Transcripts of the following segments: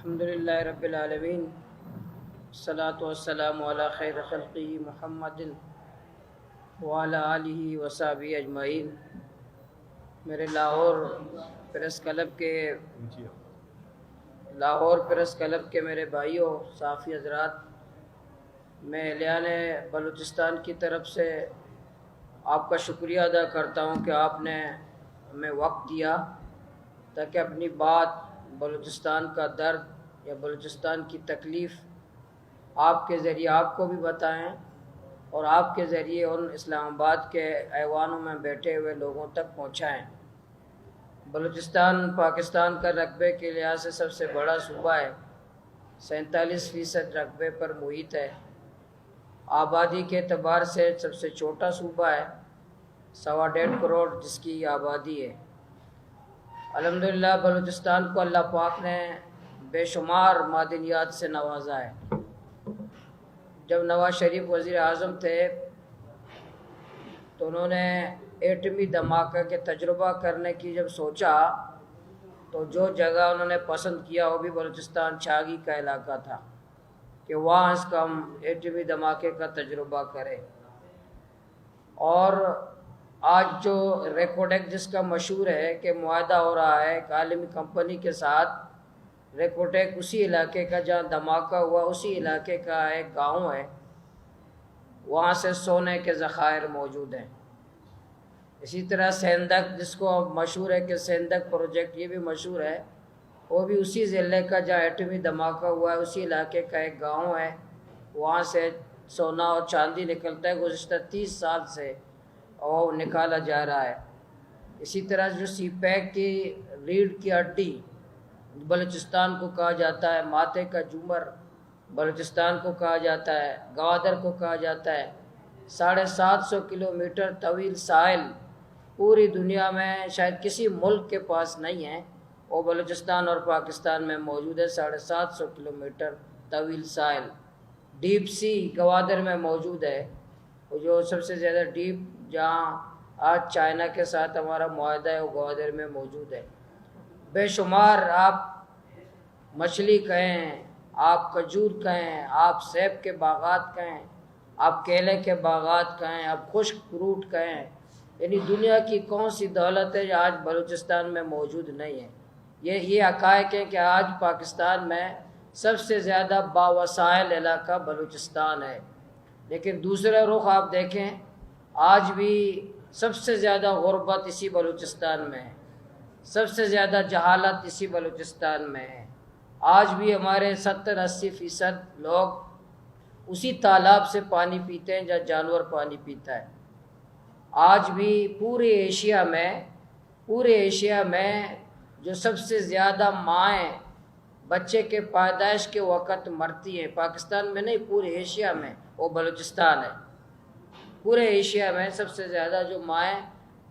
الحمدللہ رب العالمین، الصلاۃ والسلام علی خیر خلقہ محمد وعلی آلہ وصحبہ اجمعین۔ میرے لاہور پریس کلب کے میرے بھائیوں، صحافی حضرات، میں اہلیان بلوچستان کی طرف سے آپ کا شکریہ ادا کرتا ہوں کہ آپ نے ہمیں وقت دیا تاکہ اپنی بات، بلوچستان کا درد یا بلوچستان کی تکلیف آپ کے ذریعے آپ کو بھی بتائیں اور آپ کے ذریعے ان اسلام آباد کے ایوانوں میں بیٹھے ہوئے لوگوں تک پہنچائیں۔ بلوچستان پاکستان کا رقبے کے لحاظ سے سب سے بڑا صوبہ ہے، 47% رقبے پر محیط ہے۔ آبادی کے اعتبار سے سب سے چھوٹا صوبہ ہے، 1.25 کروڑ جس کی آبادی ہے۔ الحمدللہ بلوچستان کو اللہ پاک نے بے شمار معدنیات سے نوازا ہے۔ جب نواز شریف وزیر اعظم تھے تو انہوں نے ایٹمی دھماکہ کے تجربہ کرنے کی جب سوچا تو جو جگہ انہوں نے پسند کیا وہ بھی بلوچستان چھاگی کا علاقہ تھا کہ وہاں اس کا ہم ایٹمی دھماکے کا تجربہ کریں۔ اور آج جو ریکارڈ ایکٹ جس کا مشہور ہے کہ معاہدہ ہو رہا ہے ایک عالمی کمپنی کے ساتھ، ریکارڈ ایکٹ اسی علاقے کا جہاں دھماکہ ہوا اسی علاقے کا ایک گاؤں ہے، وہاں سے سونے کے ذخائر موجود ہیں۔ اسی طرح سیندک جس کو مشہور ہے کہ سیندک پروجیکٹ، یہ بھی مشہور ہے، وہ بھی اسی ضلع کا جہاں ایٹمی دھماکہ ہوا ہے اسی علاقے کا ایک گاؤں ہے، وہاں سے سونا اور چاندی نکلتا ہے، گزشتہ 30 سال سے اور نکالا جا رہا ہے۔ اسی طرح جو سی پیک کی ریڑھ کی ہڈی بلوچستان کو کہا جاتا ہے، ماتھے کا جھومر بلوچستان کو کہا جاتا ہے، گوادر کو کہا جاتا ہے۔ 750 کلومیٹر طویل ساحل پوری دنیا میں شاید کسی ملک کے پاس نہیں ہے، وہ بلوچستان اور پاکستان میں موجود ہے۔ 750 کلومیٹر طویل ساحل ڈیپ سی گوادر میں موجود ہے، وہ جو سب سے زیادہ ڈیپ جہاں آج چائنا کے ساتھ ہمارا معاہدہ ہے وہ گوادر میں موجود ہے۔ بے شمار آپ مچھلی کہیں، آپ کھجور کہیں، آپ سیب کے باغات کہیں، آپ کیلے کے باغات کہیں، آپ خشک فروٹ کہیں، یعنی دنیا کی کون سی دولت ہے جو آج بلوچستان میں موجود نہیں ہے۔ یہ حقائق ہے کہ آج پاکستان میں سب سے زیادہ باوسائل علاقہ بلوچستان ہے، لیکن دوسرا رخ آپ دیکھیں، آج بھی سب سے زیادہ غربت اسی بلوچستان میں ہے، سب سے زیادہ جہالت اسی بلوچستان میں ہے۔ آج بھی ہمارے 70-80% لوگ اسی تالاب سے پانی پیتے ہیں جہاں جانور پانی پیتا ہے۔ آج بھی پورے ایشیا میں جو سب سے زیادہ مائیں بچے کے پیدائش کے وقت مرتی ہیں، پاکستان میں نہیں پورے ایشیا میں، وہ بلوچستان ہے۔ پورے ایشیا میں سب سے زیادہ جو مائیں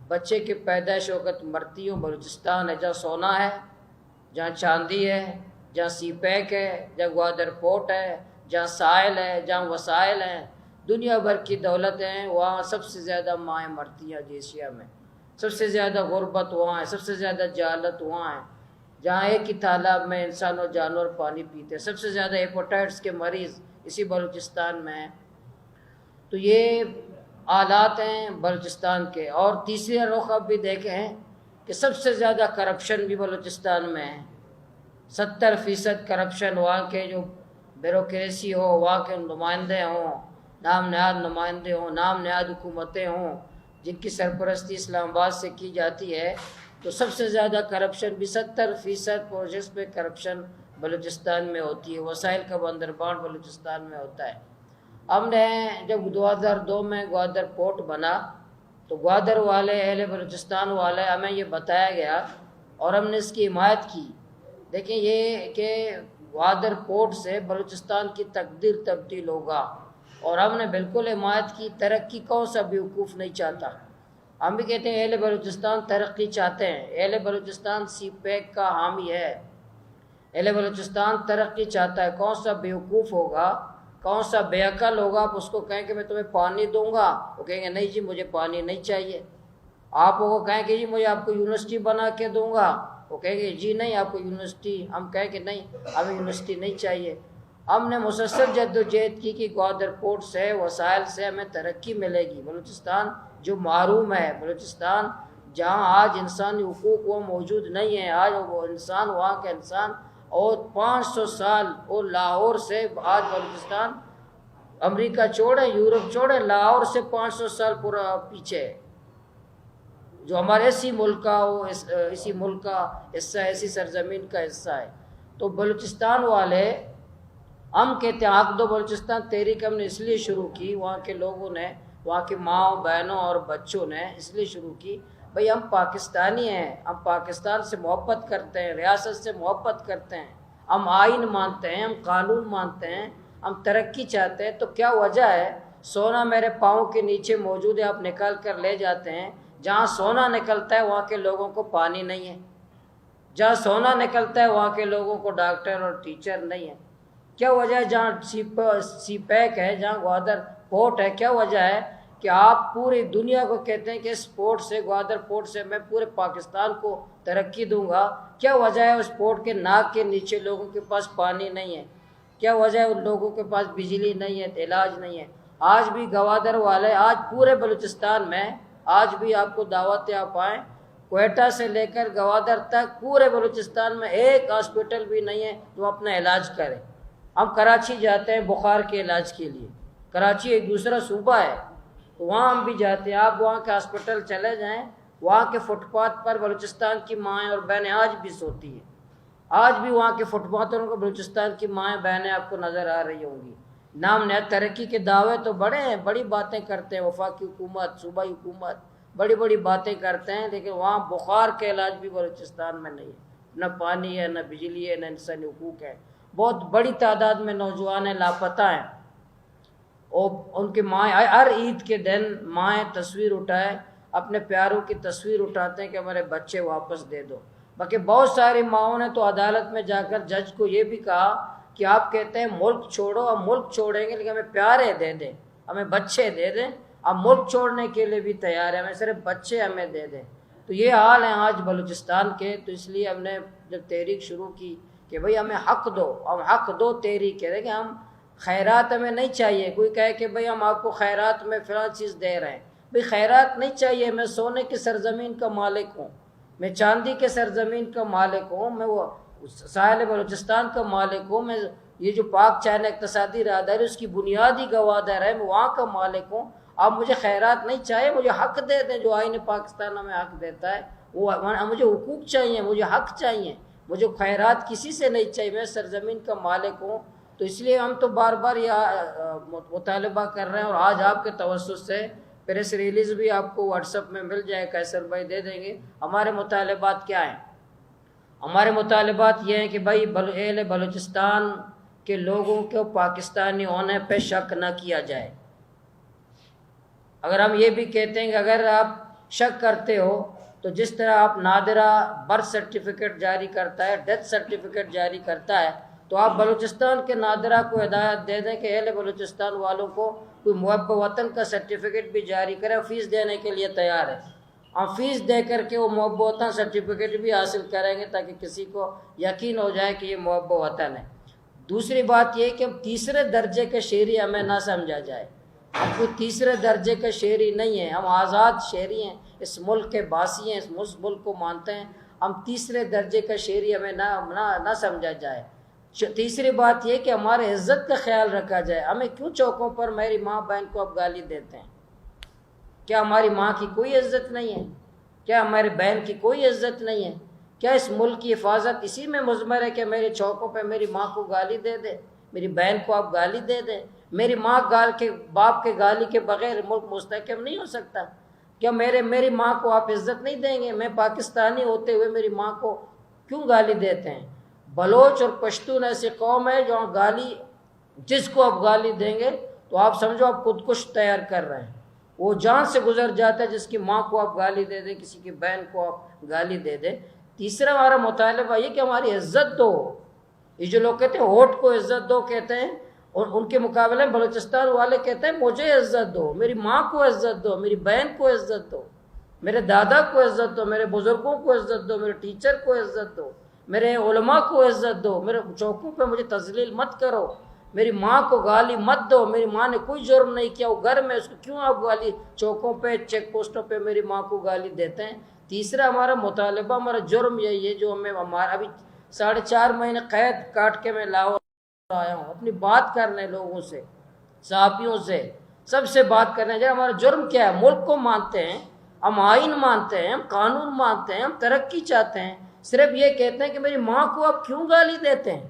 بچے کے پیدائش وقت مرتی ہیں بلوچستان ہے، جہاں سونا ہے، جہاں چاندی ہے، جہاں سی پیک ہے، جہاں گوادر پورٹ ہے، جہاں ساحل ہے، جہاں وسائل ہیں، دنیا بھر کی دولتیں ہیں، وہاں سب سے زیادہ مائیں مرتی ہیں ایشیا میں۔ سب سے زیادہ غربت وہاں ہے، سب سے زیادہ جہالت وہاں ہے، جہاں ایک ہی تالاب میں انسان اور جانور پانی پیتے ہیں۔ سب سے زیادہ ہیپاٹائٹس کے مریض اسی بلوچستان میں ہیں۔ تو یہ حالات ہیں بلوچستان کے۔ اور تیسرا رخ اب بھی دیکھیں کہ سب سے زیادہ کرپشن بھی بلوچستان میں ہے۔ 70% کرپشن، وہاں کے جو بیوروکریسی ہو، وہاں کے نمائندے ہوں، نام نہاد نمائندے ہوں، نام نہاد حکومتیں ہوں جن کی سرپرستی اسلام آباد سے کی جاتی ہے، تو سب سے زیادہ کرپشن بھی 70% پروجیکٹس پہ کرپشن بلوچستان میں ہوتی ہے۔ وسائل کا بندربان بلوچستان میں ہوتا ہے۔ ہم نے جب 2002 میں گوادر پورٹ بنا تو گوادر والے، اہل بلوچستان والے، ہمیں یہ بتایا گیا اور ہم نے اس کی حمایت کی۔ دیکھیں یہ کہ گوادر پورٹ سے بلوچستان کی تقدیر تبدیل ہوگا، اور ہم نے بالکل حمایت کی۔ ترقی کون سا بیوقوف نہیں چاہتا؟ ہم بھی کہتے ہیں اہل بلوچستان ترقی چاہتے ہیں، اہل بلوچستان سی پیک کا حامی ہے، اہل بلوچستان ترقی چاہتا ہے۔ کون سا بیوقوف ہوگا، کون سا بے عقل ہوگا، آپ اس کو کہیں کہ میں تمہیں پانی دوں گا، وہ کہیں گے نہیں جی مجھے پانی نہیں چاہیے۔ آپ کو کہیں کہ جی مجھے آپ کو یونیورسٹی بنا کے دوں گا، وہ کہیں گے جی نہیں آپ کو یونیورسٹی، ہم کہیں کہ نہیں ہمیں یونیورسٹی نہیں چاہیے۔ ہم نے مسلسل جدوجہد کی کہ گوادر پورٹ سے وسائل سے ہمیں ترقی ملے گی۔ بلوچستان جو محروم ہے، بلوچستان جہاں آج انسانی حقوق وہ موجود نہیں ہیں، آج وہ انسان وہاں کا انسان، اور 500 سال اور لاہور سے آج بلوچستان، امریکہ چھوڑے یورپ چھوڑے، لاہور سے 500 سال پورا پیچھے ہے، جو ہمارے اسی ملک کا اسی ملک کا حصہ ہے، اسی سرزمین کا حصہ ہے۔ تو بلوچستان والے ہم کہتے ہیں حق دو بلوچستان تحریک ہم نے اس لیے شروع کی، وہاں کے لوگوں نے، وہاں کے ماؤں بہنوں اور بچوں نے اس لیے شروع کی، بھئی ہم پاکستانی ہیں، ہم پاکستان سے محبت کرتے ہیں، ریاست سے محبت کرتے ہیں، ہم آئین مانتے ہیں، ہم قانون مانتے ہیں، ہم ترقی چاہتے ہیں، تو کیا وجہ ہے سونا میرے پاؤں کے نیچے موجود ہے، آپ نکال کر لے جاتے ہیں، جہاں سونا نکلتا ہے وہاں کے لوگوں کو پانی نہیں ہے، جہاں سونا نکلتا ہے وہاں کے لوگوں کو ڈاکٹر اور ٹیچر نہیں ہے۔ کیا وجہ ہے جہاں سی پیک ہے، جہاں گوادر پورٹ ہے، کیا وجہ ہے کہ آپ پوری دنیا کو کہتے ہیں کہ اس پورٹ سے، گوادر پورٹ سے میں پورے پاکستان کو ترقی دوں گا، کیا وجہ ہے اس پورٹ کے ناک کے نیچے لوگوں کے پاس پانی نہیں ہے؟ کیا وجہ ہے ان لوگوں کے پاس بجلی نہیں ہے، علاج نہیں ہے؟ آج بھی گوادر والے، آج پورے بلوچستان میں، آج بھی آپ کو دعوت ہے آپ آئیں، کوئٹہ سے لے کر گوادر تک پورے بلوچستان میں ایک ہاسپٹل بھی نہیں ہے جو اپنا علاج کرے۔ ہم کراچی جاتے ہیں بخار کے علاج کے لیے، کراچی ایک دوسرا صوبہ ہے، تو وہاں ہم بھی جاتے ہیں، آپ وہاں کے ہاسپٹل چلے جائیں، وہاں کے فٹ پاتھ پر بلوچستان کی مائیں اور بہنیں آج بھی سوتی ہیں، آج بھی وہاں کے فٹ پاتھوں کو بلوچستان کی مائیں بہنیں آپ کو نظر آ رہی ہوں گی۔ نام نہاد ترقی کے دعوے تو بڑے ہیں، بڑی باتیں کرتے ہیں، وفاقی حکومت، صوبائی حکومت بڑی بڑی باتیں کرتے ہیں، لیکن وہاں بخار کے علاج بھی بلوچستان میں نہیں ہے، نہ پانی ہے، نہ بجلی ہے، نہ انسانی حقوق ہے۔ بہت بڑی تعداد میں نوجوان لاپتہ ہیں، اور ان کی مائیں ہر عید کے دن مائیں تصویر اٹھائے، اپنے پیاروں کی تصویر اٹھاتے ہیں کہ ہمارے بچے واپس دے دو۔ باقی بہت ساری ماؤں نے تو عدالت میں جا کر جج کو یہ بھی کہا کہ آپ کہتے ہیں ملک چھوڑو، ہم ملک چھوڑیں گے لیکن ہمیں پیارے دے دیں، ہمیں بچے دے دیں، ہم ملک چھوڑنے کے لیے بھی تیار ہیں، ہمیں صرف بچے ہمیں دے دیں۔ تو یہ حال ہیں آج بلوچستان کے۔ تو اس لیے ہم نے جب تحریک شروع کی کہ بھئی ہمیں حق دو، ہم حق دو تحریک کہہ رہے کہ ہم خیرات ہمیں نہیں چاہیے، کوئی کہے کہ بھئی ہم آپ کو خیرات میں فلاں چیز دے رہے ہیں، بھئی خیرات نہیں چاہیے، میں سونے کی سرزمین کا مالک ہوں، میں چاندی کے سرزمین کا مالک ہوں، میں وہ ساحل بلوچستان کا مالک ہوں، میں یہ جو پاک چینہ اقتصادی راہداری اس کی بنیادی گوادر ہے، میں وہاں کا مالک ہوں، آپ مجھے خیرات نہیں چاہیے، مجھے حق دے دیں جو آئین پاکستان ہمیں حق دیتا ہے، وہ مجھے حقوق چاہیے، مجھے حق چاہیے، مجھے خیرات کسی سے نہیں چاہیے، میں سرزمین کا مالک ہوں۔ تو اس لیے ہم تو بار بار یہ مطالبہ کر رہے ہیں، اور آج آپ کے توسط سے پریس ریلیز بھی آپ کو واٹس ایپ میں مل جائے، قیصر بھائی دے دیں گے۔ ہمارے مطالبات کیا ہیں؟ ہمارے مطالبات یہ ہیں کہ بھائی اہل بلوچستان کے لوگوں کو پاکستانی ہونے پہ شک نہ کیا جائے۔ اگر ہم یہ بھی کہتے ہیں کہ اگر آپ شک کرتے ہو تو جس طرح آپ نادرہ برتھ سرٹیفکیٹ جاری کرتا ہے، ڈیتھ سرٹیفکیٹ جاری کرتا ہے، تو آپ بلوچستان کے نادرہ کو ہدایت دے دیں کہ اہل بلوچستان والوں کو کوئی محب وطن کا سرٹیفکیٹ بھی جاری کرے، فیس دینے کے لیے تیار ہے، ہم فیس دے کر کے وہ محب وطن سرٹیفکیٹ بھی حاصل کریں گے تاکہ کسی کو یقین ہو جائے کہ یہ محب وطن ہے۔ دوسری بات یہ کہ ہم تیسرے درجے کے شہری ہمیں نہ سمجھا جائے، ہم کوئی تیسرے درجے کے شہری نہیں ہیں، ہم آزاد شہری ہیں، اس ملک کے باسی ہیں، اس ملک کو مانتے ہیں، ہم تیسرے درجے کا شہری ہمیں نہ سمجھا جائے۔ تیسری بات یہ کہ ہمارے عزت کا خیال رکھا جائے، ہمیں کیوں چوکوں پر میری ماں بہن کو آپ گالی دیتے ہیں؟ کیا ہماری ماں کی کوئی عزت نہیں ہے؟ کیا ہمارے بہن کی کوئی عزت نہیں ہے؟ کیا اس ملک کی حفاظت اسی میں مضمر ہے کہ میرے چوکوں پہ میری ماں کو گالی دے دے، میری بہن کو آپ گالی دے دیں؟ میری ماں باپ کے گالی کے بغیر ملک مستحکم نہیں ہو سکتا۔ کیا میری ماں کو آپ عزت نہیں دیں گے؟ میں پاکستانی ہوتے ہوئے میری ماں کو کیوں گالی دیتے ہیں؟ بلوچ اور پشتون ایسی قوم ہے جو گالی، جس کو آپ گالی دیں گے تو آپ سمجھو آپ خودکش تیار کر رہے ہیں، وہ جان سے گزر جاتا ہے جس کی ماں کو آپ گالی دے دیں، کسی کی بہن کو آپ گالی دے دیں۔ تیسرا ہمارا مطالبہ یہ کہ ہماری عزت دو۔ یہ جو لوگ کہتے ہیں ہوٹ کو عزت دو کہتے ہیں، اور ان کے مقابلے میں بلوچستان والے کہتے ہیں مجھے عزت دو، میری ماں کو عزت دو، میری بہن کو عزت دو۔ میرے دادا کو عزت دو، میرے بزرگوں کو عزت دو، میرے ٹیچر کو عزت دو، میرے علماء کو عزت دو، میرے چوکوں پہ مجھے تذلیل مت کرو، میری ماں کو گالی مت دو، میری ماں نے کوئی جرم نہیں کیا، وہ گھر میں، اس کو کیوں آپ گالی چوکوں پہ چیک پوسٹوں پہ میری ماں کو گالی دیتے ہیں؟ تیسرا ہمارا مطالبہ، ہمارا جرم یہی ہے جو ہمیں ہمارا ابھی 4.5 مہینے قید کاٹ کے میں لاہور آیا ہوں اپنی بات کرنے لوگوں سے، صحافیوں سے، سب سے بات کرنے جائے ہمارا جرم کیا ہے؟ ملک کو مانتے ہیں، ہم آئین مانتے ہیں، ہم قانون مانتے ہیں، ہم ترقی چاہتے ہیں، صرف یہ کہتے ہیں کہ میری ماں کو آپ کیوں گالی دیتے ہیں،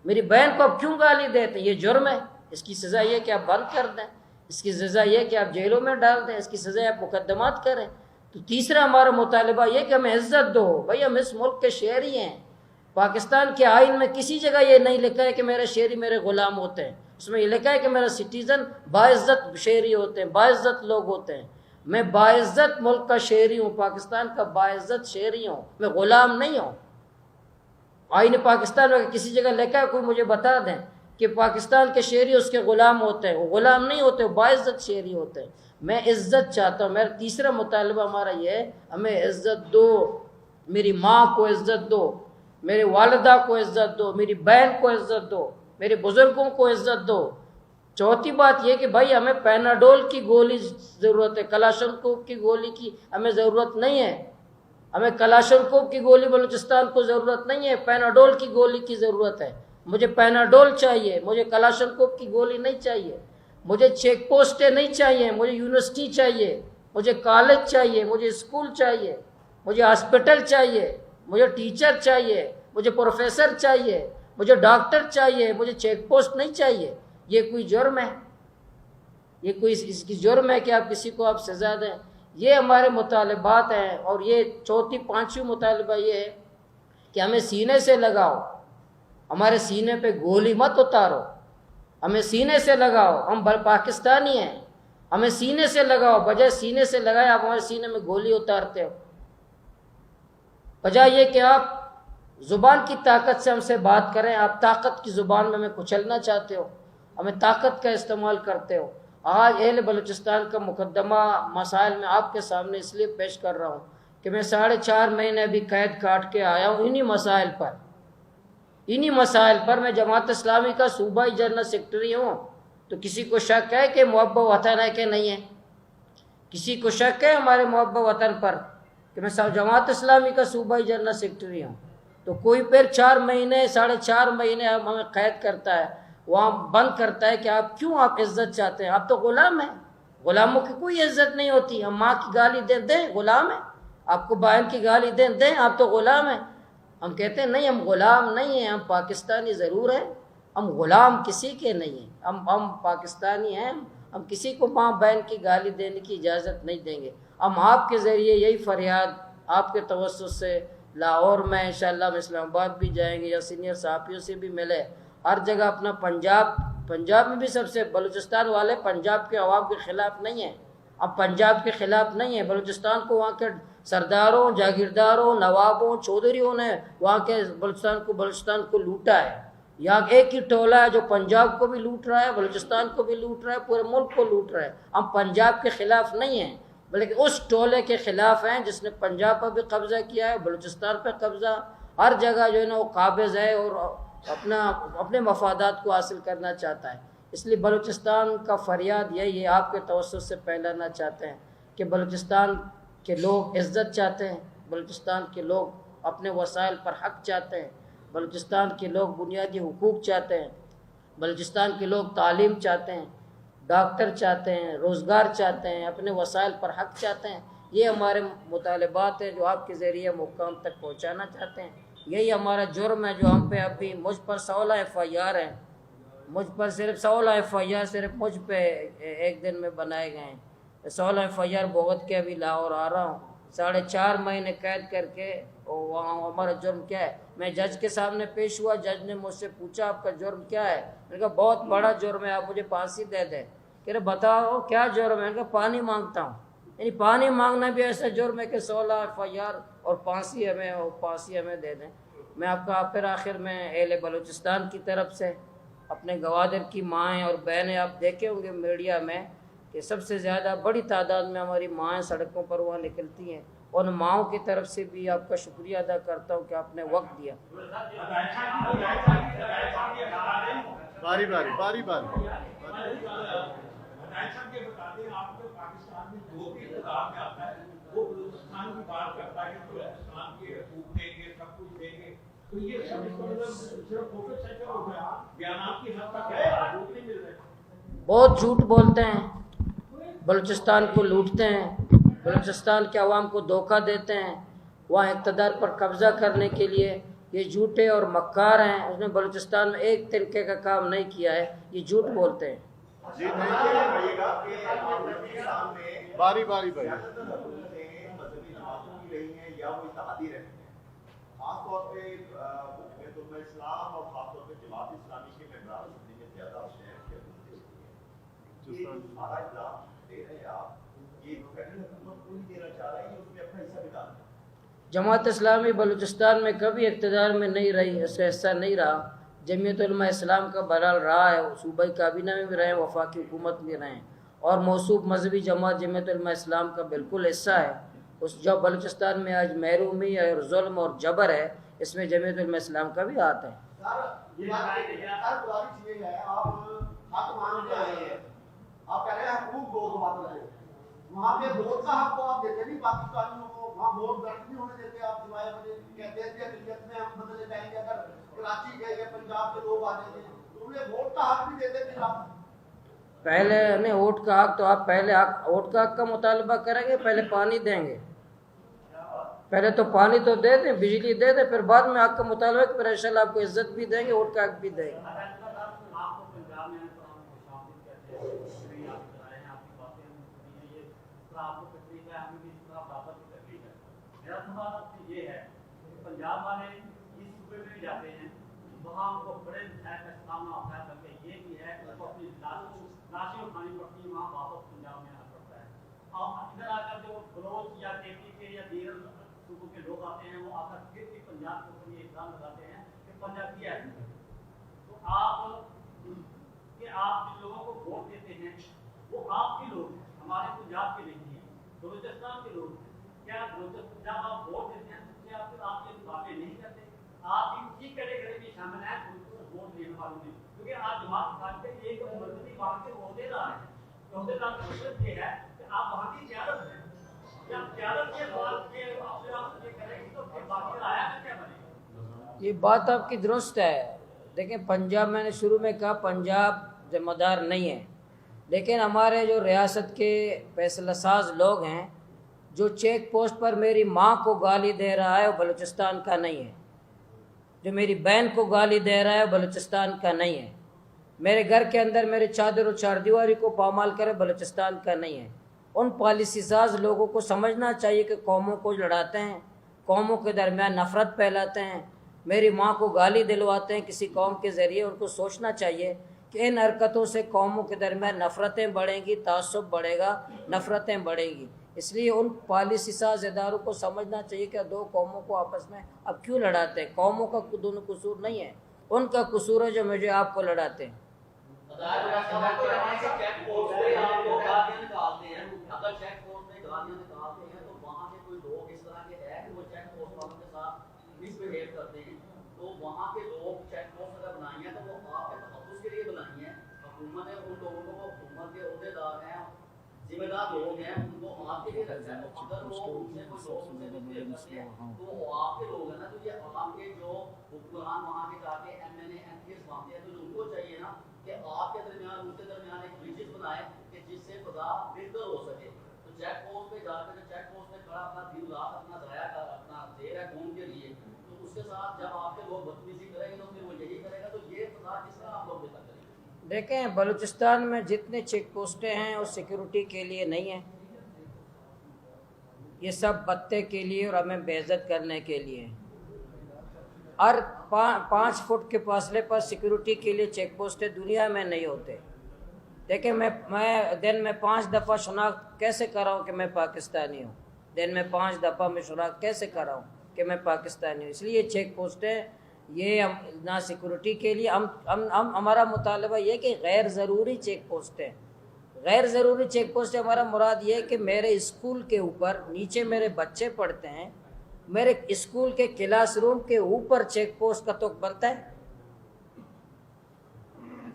میری بہن کو آپ کیوں گالی دیتے ہیں؟ یہ جرم ہے، اس کی سزا یہ کہ آپ بند کر دیں، اس کی سزا یہ کہ آپ جیلوں میں ڈال دیں، اس کی سزا آپ مقدمات کریں۔ تو تیسرا ہمارا مطالبہ یہ کہ ہمیں عزت دو، بھائی ہم اس ملک کے شہری ہیں، پاکستان کے آئین میں کسی جگہ یہ نہیں لکھا ہے کہ میرے شہری میرے غلام ہوتے ہیں، اس میں یہ لکھا ہے کہ میرا سٹیزن باعزت شہری ہوتے ہیں، باعزت لوگ ہوتے ہیں، میں باعزت ملک کا شہری ہوں، پاکستان کا باعزت شہری ہوں، میں غلام نہیں ہوں۔ آئین پاکستان میں کسی جگہ لکھا ہے، کوئی مجھے بتا دیں کہ پاکستان کے شہری اس کے غلام ہوتے ہیں؟ وہ غلام نہیں ہوتے، وہ باعزت شہری ہوتے ہیں۔ میں عزت چاہتا ہوں، میرا تیسرا مطالبہ ہمارا یہ ہے، ہمیں عزت دو، میری ماں کو عزت دو، میرے والدہ کو عزت دو، میری بہن کو عزت دو، میرے بزرگوں کو عزت دو۔ چوتھی بات یہ کہ بھائی ہمیں پیناڈول کی گولی ضرورت ہے، کلاشنکوف کی گولی کی ہمیں ضرورت نہیں ہے، ہمیں کلاشنکوف کی گولی بلوچستان کو ضرورت نہیں ہے، پیناڈول کی گولی کی ضرورت ہے۔ مجھے پیناڈول چاہیے، مجھے کلاشنکوف کی گولی نہیں چاہیے، مجھے چیک پوسٹیں نہیں چاہیے، مجھے یونیورسٹی چاہیے، مجھے کالج چاہیے، مجھے اسکول چاہیے، مجھے ہاسپٹل چاہیے، مجھے ٹیچر چاہیے، مجھے پروفیسر چاہیے، مجھے ڈاکٹر چاہیے، مجھے چیک پوسٹ نہیں چاہیے۔ یہ کوئی جرم ہے؟ یہ کوئی اس کی جرم ہے کہ آپ کسی کو آپ سزا دیں؟ یہ ہمارے مطالبات ہیں۔ اور یہ چوتھی پانچویں مطالبہ یہ ہے کہ ہمیں سینے سے لگاؤ، ہمارے سینے پہ گولی مت اتارو، ہمیں سینے سے لگاؤ، ہم پاکستانی ہیں، ہمیں سینے سے لگاؤ، بجائے سینے سے لگائے آپ ہمارے سینے میں گولی اتارتے ہو۔ بجائے یہ کہ آپ زبان کی طاقت سے ہم سے بات کریں، آپ طاقت کی زبان میں ہمیں کچلنا چاہتے ہو، ہمیں طاقت کا استعمال کرتے ہو۔ آج اہل بلوچستان کا مقدمہ مسائل میں آپ کے سامنے اس لیے پیش کر رہا ہوں کہ میں 4.5 مہینے ابھی قید کاٹ کے آیا ہوں انہی مسائل پر میں جماعت اسلامی کا صوبائی جنرل سیکرٹری ہوں۔ تو کسی کو شک ہے کہ محب وطن ہے کہ نہیں ہے؟ کسی کو شک ہے ہمارے محب وطن پر کہ میں جماعت اسلامی کا صوبائی جنرل سیکرٹری ہوں؟ تو کوئی پھر 4 مہینے 4.5 مہینے ہمیں قید کرتا ہے، وہاں بند کرتا ہے کہ آپ کیوں آپ عزت چاہتے ہیں؟ آپ تو غلام ہیں، غلاموں کی کوئی عزت نہیں ہوتی۔ ہم ماں کی گالی دیں غلام ہیں، آپ کو بہن کی گالی دیں آپ تو غلام ہیں۔ ہم کہتے ہیں نہیں، ہم غلام نہیں ہیں، ہم پاکستانی ضرور ہیں، ہم غلام کسی کے نہیں ہیں، ہم پاکستانی ہیں، ہم کسی کو ماں بہن کی گالی دینے کی اجازت نہیں دیں گے۔ ہم آپ کے ذریعے یہی فریاد آپ کے توسط سے لاہور میں انشاءاللہ ہم اسلام آباد بھی جائیں گے، یا سینئر صحافیوں سے بھی ملے، ہر جگہ اپنا پنجاب میں بھی سب سے، بلوچستان والے پنجاب کے عوام کے خلاف نہیں ہیں، اب پنجاب کے خلاف نہیں ہیں، بلوچستان کو وہاں کے سرداروں، جاگیرداروں، نوابوں، چودھریوں نے وہاں کے بلوچستان کو لوٹا ہے۔ یہاں ایک ہی ٹولہ ہے جو پنجاب کو بھی لوٹ رہا ہے، بلوچستان کو بھی لوٹ رہا ہے، پورے ملک کو لوٹ رہا ہے۔ ہم پنجاب کے خلاف نہیں ہیں، بلکہ اس ٹولے کے خلاف ہیں جس نے پنجاب پر بھی قبضہ کیا ہے، بلوچستان پہ قبضہ، ہر جگہ جو ہے نا وہ قابض ہے اور اپنے مفادات کو حاصل کرنا چاہتا ہے۔ اس لیے بلوچستان کا فریاد یہی ہے، آپ کے توسط سے پھیلانا چاہتے ہیں کہ بلوچستان کے لوگ عزت چاہتے ہیں، بلوچستان کے لوگ اپنے وسائل پر حق چاہتے ہیں، بلوچستان کے لوگ بنیادی حقوق چاہتے ہیں، بلوچستان کے لوگ تعلیم چاہتے ہیں، ڈاکٹر چاہتے ہیں، روزگار چاہتے ہیں، اپنے وسائل پر حق چاہتے ہیں۔ یہ ہمارے مطالبات ہیں جو آپ کے ذریعے مقام تک پہنچانا چاہتے ہیں۔ یہی ہمارا جرم ہے جو ہم پہ ابھی مجھ پر 16 FIR ہیں، مجھ پر صرف 16 FIR صرف مجھ پہ ایک دن میں بنائے گئے ہیں۔ 16 FIR بھگت کے ابھی لاہور آ رہا ہوں، 4.5 مہینے قید کر کے۔ وہاں ہمارا جرم کیا ہے؟ میں جج کے سامنے پیش ہوا، جج نے مجھ سے پوچھا آپ کا جرم کیا ہے؟ میں نے کہا بہت بڑا جرم ہے، آپ مجھے پھانسی دے دیں۔ کہ بتاؤ کیا جرم ہے؟ میں نے کہا پانی مانگتا ہوں۔ یعنی پانی مانگنا بھی ایسا جرم ہے کہ 16 FIR اور پھانسی ہمیں دے دیں۔ میں آپ کا پھر آخر میں اہل بلوچستان کی طرف سے، اپنے گوادر کی مائیں اور بہنیں، آپ دیکھے ہوں گے میڈیا میں کہ سب سے زیادہ بڑی تعداد میں ہماری مائیں سڑکوں پر وہاں نکلتی ہیں. ان ماؤں کی طرف سے بھی آپ کا شکریہ ادا کرتا ہوں کہ آپ نے وقت دیا. باری باری باری باری بہت جھوٹ بولتے ہیں, بلوچستان کو لوٹتے ہیں, بلوچستان کے عوام کو دھوکہ دیتے ہیں, وہاں اقتدار پر قبضہ کرنے کے لیے یہ جھوٹے اور مکار ہیں. اس نے بلوچستان میں ایک طریقے کا کام نہیں کیا ہے, یہ جھوٹ بولتے ہیں. جی باری باری باری خاص طور پہ اسلام اور خاص طور پہ جماعت اسلامی کے ممبران میں زیادہ ہوتے ہیں کہ سارا اقدام دے رہے ہیں آپ, یہ فیڈرل حکومت پوری دینا چاہ رہی ہے, اس میں اپنا حصہ بھی ڈالنا ہے. جماعت اسلامی بلوچستان میں کبھی اقتدار میں نہیں رہی, اس کا حصہ نہیں رہا. جمعیت علماء اسلام کا بہرحال رہا ہے, صوبائی کابینہ میں بھی رہے ہیں, وفاقی حکومت میں رہے ہیں, اور موصوف مذہبی جماعت جمعیت علماء اسلام کا بالکل حصہ ہے. اس جو بلوچستان میں آج محرومی اور ظلم اور جبر ہے, اس میں جمعیت علماء اسلام کا بھی ہاتھ ہے. آپ کہہ رہے ہیں حقوق دو جماعتوں کو, وہاں پہ ووٹ کا حق تو آپ دیتے نہیں پاکستانیوں کو, وہاں ووٹ درج نہیں ہونے دیتے آپ, سوائے کہتے ہیں کہ اقلیت میں ہم بدلے جائیں گے, اگر کراچی گئے یا پنجاب کے لوگ آ جائیں گے تو انہیں ووٹ کا حق بھی دیتے تھے آپ. پہلے نہیں ووٹ کا حق, تو آپ پہلے ووٹ کا حق کا مطالبہ کریں گے, پہلے پانی دیں گے, پہلے تو پانی تو دے دیں, بجلی دے دیں, پھر بعد میں حق کا مطالبہ, پھر انشاءاللہ آپ کو عزت بھی دیں گے, ووٹ کا حق بھی دیں گے. میرا سوال آپ سے یہ ہے کہ پنجاب والے اس صوبے میں بھی جاتے ہیں, وہاں ان کو بڑے مسائل کا سامنا ہوتا ہے, بلکہ یہ بھی ہے کہ ان کو اپنی لاشیں اٹھانی پڑتی ہیں, وہاں واپس پنجاب میں آنا پڑتا ہے. اور ادھر آ کر جو بلوچ یا کے پی کے یا دیگر صوبوں کے لوگ آتے ہیں, وہ آ کر پھر بھی پنجاب کے اوپر یہ الزام لگاتے ہیں کہ پنجاب کیا ہے. تو آپ جن لوگوں کو ووٹ دیتے ہیں وہ آپ کے لوگ ہیں, ہمارے پنجاب کے نہیں ہیں, بلوچستان کے لوگ ہیں. کیا جب آپ ووٹ دیتے ہیں تو کیا پھر آپ یہ باتیں نہیں کرتے, آپ اسی کیٹیگری میں شامل ہیں ووٹ دینے والوں میں, کیونکہ آپ جماعت اسلامی کے ایک مرکزی بات کے عہدیدار ہیں. عہدیدار کا مطلب یہ ہے کہ آپ وہاں کی قیادت ہیں, جب قیادت کے بعد آپ یہ کریں گے تو پھر باقی آیا کا کیا بنے گا. یہ بات آپ کی درست ہے. دیکھیں پنجاب, میں نے شروع میں کہا پنجاب ذمہ دار نہیں ہے, لیکن ہمارے جو ریاست کے فیصلہ ساز لوگ ہیں, جو چیک پوسٹ پر میری ماں کو گالی دے رہا ہے وہ بلوچستان کا نہیں ہے, جو میری بہن کو گالی دے رہا ہے وہ بلوچستان کا نہیں ہے, میرے گھر کے اندر میرے چادر و چار دیواری کو پامال کرے بلوچستان کا نہیں ہے. ان پالیسی ساز لوگوں کو سمجھنا چاہیے کہ قوموں کو لڑاتے ہیں, قوموں کے درمیان نفرت پھیلاتے ہیں, میری ماں کو گالی دلواتے ہیں کسی قوم کے ذریعے. ان کو سوچنا چاہیے کہ ان حرکتوں سے قوموں کے درمیان نفرتیں بڑھیں گی, تعصب بڑھے گا, نفرتیں بڑھیں گی. اس لیے ان پالیسی ساز اداروں کو سمجھنا چاہیے کہ دو قوموں کو آپس میں اب کیوں لڑاتے ہیں. قوموں کا دونوں قصور نہیں ہے, ان کا قصور ہے جو مجھے آپ کو لڑاتے ہیں. تو وہاں کے لوگ چیک پوسٹ اگر بنائی ہیں تو وہ آپ کے تحفظ کے لیے بنائی ہیں. حکومت نے ان لوگوں کو, حکومت کے عہدیدار ہیں, ذمہ دار لوگ ہیں, ان کو آپ کے لیے رکھا ہے. تو اگر وہ ان سے کوئی لوگ ان سے مختلف کرتے ہیں تو وہ آپ کے لوگ ہیں نا, تو یہ آپ کے جو حکمران وہاں کے جا کے M N A M P S مانتے ہیں, تو ان کو چاہیے نا کہ آپ کے درمیان, ان کے درمیان ایک برجز بنائے کہ جس سے فضا بہتر ہو سکے. تو چیک پوسٹ پہ جا کر چیک پوسٹ پہ کھڑا اپنا دن رات اپنا ضائع کر, اپنا دے رہا ہے قوم کے لیے, تو اس کے ساتھ جب آپ کے لوگ بدتمیزی کریں گے تو پھر وہ یہی کرے گا. تو یہ فضا کس طرح آپ لوگ بہتر کریں گے. دیکھیں بلوچستان میں جتنے چیک پوسٹیں ہیں وہ سیکیورٹی کے لیے نہیں ہیں, یہ سب پتے کے لیے اور ہمیں بے عزت کرنے کے لیے. ہر 5 فٹ کے فاصلے پر سیکیورٹی کے لیے چیک پوسٹیں دنیا میں نہیں ہوتے. دیکھیں میں دن میں 5 دفعہ شناخت کیسے کراؤں کہ میں پاکستانی ہوں, دن میں 5 دفعہ میں شناخت کیسے کراؤں کہ میں پاکستانی ہوں. اس لیے چیک پوسٹیں یہ نہ سیکورٹی کے لیے, ہمارا مطالبہ یہ کہ غیر ضروری چیک پوسٹیں, غیر ضروری چیک پوسٹ سے ہمارا مراد یہ ہے کہ میرے اسکول کے اوپر نیچے میرے بچے پڑھتے ہیں، میرے اسکول کے کلاس روم کے اوپر چیک پوسٹ کا توق بنتا ہے.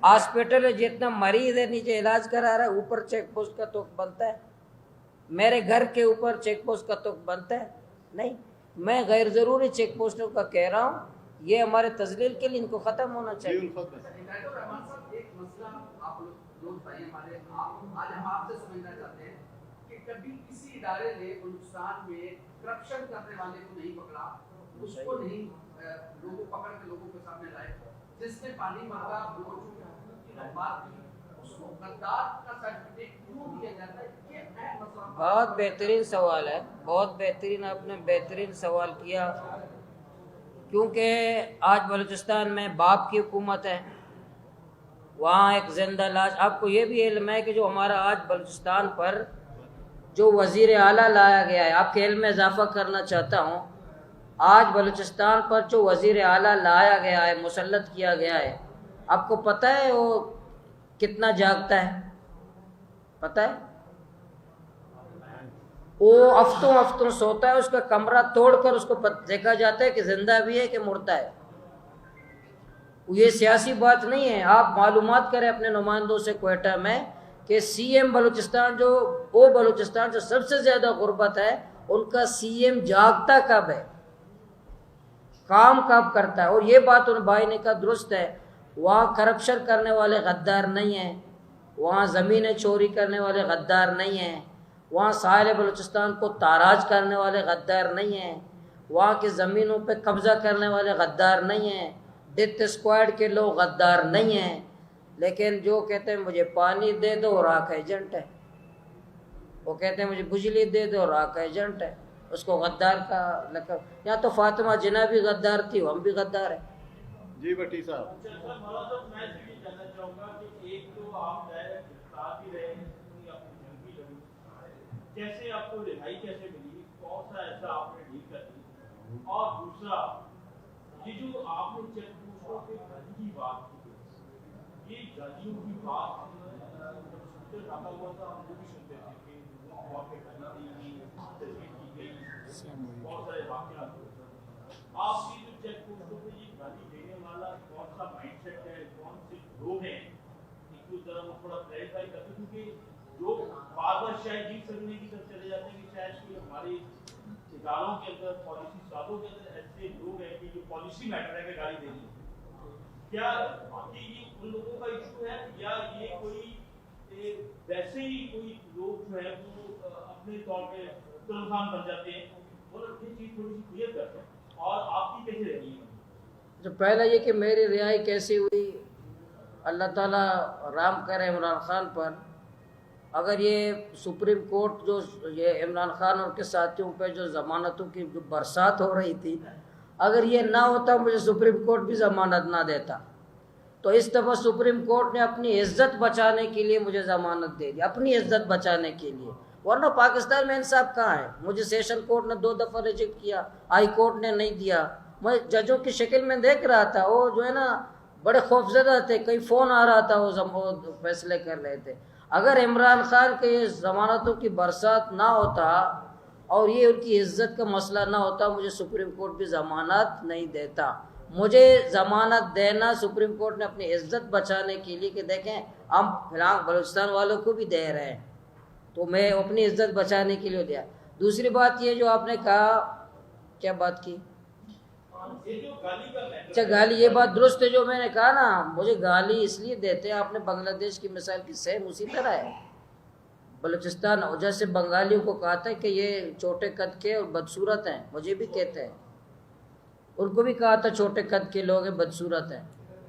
ہاسپٹل میں جتنا مریض ہے نیچے علاج کرا رہا ہے اوپر چیک پوسٹ کا توق بنتا ہے. میرے گھر کے اوپر چیک پوسٹ کا توق بنتا ہے نہیں. میں غیر ضروری چیک پوسٹوں کا کہہ رہا ہوں، یہ ہمارے تذلیل کے لیے ان کو ختم ہونا چاہیے. رحمان صاحب، ایک مسئلہ آپ لوگ بھائی ہمارے آج ہم آپ سے سمجھنا چاہتے ہیں کہ کبھی کسی ادارے نے بلوچستان میں کرپشن کرنے والے کو نہیں پکڑا، اس کو نہیں لوگوں پکڑ کے لوگوں کے سامنے لائے، جس نے پانی مانگا کی بات کی اس کو غدار کا سرٹیفکیٹ کیوں دیا جاتا ہے؟ یہ اہم مسئلہ. بہت بہترین سوال ہے، بہت بہترین، آپ نے بہترین سوال کیا. کیونکہ آج بلوچستان میں باپ کی حکومت ہے، وہاں ایک زندہ لاش. آپ کو یہ بھی علم ہے کہ جو ہمارا آج بلوچستان پر جو وزیر اعلیٰ لایا گیا ہے، آپ کے علم میں اضافہ کرنا چاہتا ہوں، آج بلوچستان پر جو وزیر اعلیٰ لایا گیا ہے، مسلط کیا گیا ہے، آپ کو پتہ ہے وہ کتنا جاگتا ہے؟ پتہ ہے؟ وہ ہفتوں سوتا ہے، اس کا کمرہ توڑ کر اس کو دیکھا جاتا ہے کہ زندہ بھی ہے کہ مردہ ہے. یہ سیاسی بات نہیں ہے. آپ معلومات کریں اپنے نمائندوں سے کوئٹہ میں کہ سی ایم بلوچستان وہ بلوچستان جو سب سے زیادہ غربت ہے، ان کا سی ایم جاگتا کب ہے، کام کب کرتا ہے. اور یہ بات ان بھائی نے کہا درست ہے، وہاں کرپشن کرنے والے غدار نہیں ہیں، وہاں زمینیں چوری کرنے والے غدار نہیں ہیں، وہاں ساحل بلوچستان کو تاراج کرنے والے غدار نہیں ہیں، وہاں کی زمینوں پہ قبضہ کرنے والے غدار نہیں ہیں، ڈیتھ اسکواڈ کے لوگ غدار نہیں ہیں. لیکن جو کہتے ہیں مجھے پانی دے دو، راکھ ایجنٹ ہے. وہ کہتے ہیں مجھے بجلی دے دو، راکھ ایجنٹ ہے. اس کو غدار کا لقب. یا تو فاطمہ جناح بھی غدار تھی، ہم بھی غدار ہیں. جی بٹی صاحب. مولانا صاحب، میں یہ جاننا چاہوں گا کہ ایک تو آپ گرفتار بھی رہے ہیں، اپنی جنگ بھی لڑی، کیسے آپ کو رہائی کیسے ملی، کون سا ایسا آپ نے ڈیل کر دی، اور دوسرا یہ جو آپ نے چیک پوسٹوں کے گاڑی کی بات کی، یہ گاڑیوں کی بات سنتے رکھا ہوا تھا، ہم وہ بھی سنتے تھے کہ وہاں پہ گاڑی دی گئی، تصویر کی گئی، بہت سارے واقعات ہوتے ہیں. آپ کی جو چیک پوسٹوں پہ یہ گاڑی دینے والا کون سا مائنڈ سیٹ ہے، کون سے لوگ ہیں، ایک دو طرح وہ تھوڑا کلیریفائی کرتے، کیونکہ جو بار بار شاید یہ سمجھنے کی طرف چلے جاتے ہیں کہ شاید کوئی ہمارے اداروں کے اندر پالیسی سازوں کے اندر ایسے لوگ ہیں کہ جو پالیسی میٹر ہے کہ گاڑی دینی ہے. کیا یہ ان لوگوں کا ایشو ہے یا یہ کوئی ویسے ہی کوئی لوگ جو ہے وہ اپنے طور پہ طرفان بن جاتے ہیں؟ اور یہ چیز تھوڑی سی کلیئر کرتے ہیں اور آپ کی کیسے رہی ہے؟ جو پہلا یہ کہ میری رہائی کیسی ہوئی، اللہ تعالیٰ رحم کرے عمران خان پر. اگر یہ سپریم کورٹ جو یہ عمران خان اور کے ساتھیوں پہ جو ضمانتوں کی جو برسات ہو رہی تھی، اگر یہ نہ ہوتا مجھے سپریم کورٹ بھی ضمانت نہ دیتا. تو اس دفعہ سپریم کورٹ نے اپنی عزت بچانے کے لیے مجھے ضمانت دے دی، اپنی عزت بچانے کے لیے. ورنہ پاکستان میں انصاف کہاں ہے؟ مجھے سیشن کورٹ نے 2 دفعہ ریجیکٹ کیا، ہائی کورٹ نے نہیں دیا. میں ججوں کی شکل میں دیکھ رہا تھا، وہ جو ہے نا بڑے خوفزدہ تھے، کئی فون آ رہا تھا، وہ فیصلے کر رہے تھے. اگر عمران خان کے یہ ضمانتوں کی برسات نہ ہوتا اور یہ ان کی عزت کا مسئلہ نہ ہوتا، مجھے سپریم کورٹ بھی ضمانت نہیں دیتا. مجھے ضمانت دینا سپریم کورٹ نے اپنی عزت بچانے کے لیے کہ دیکھیں ہم فی الحال بلوچستان والوں کو بھی دے رہے ہیں، تو میں اپنی عزت بچانے کے لیے دیا. دوسری بات یہ جو آپ نے کہا، کیا بات کی؟ اچھا گالی، یہ بات درست ہے جو میں نے کہا نا، مجھے گالی اس لیے دیتے ہیں، آپ نے بنگلہ دیش کی مثال کی، سیم اسی طرح ہے. بلوچستان جیسے بنگالیوں کو کہا تھا کہ یہ چھوٹے قد کے اور بدصورت ہیں، مجھے بھی کہتے ہیں. ان کو بھی کہا تھا چھوٹے قد کے لوگ ہیں، بدصورت ہیں.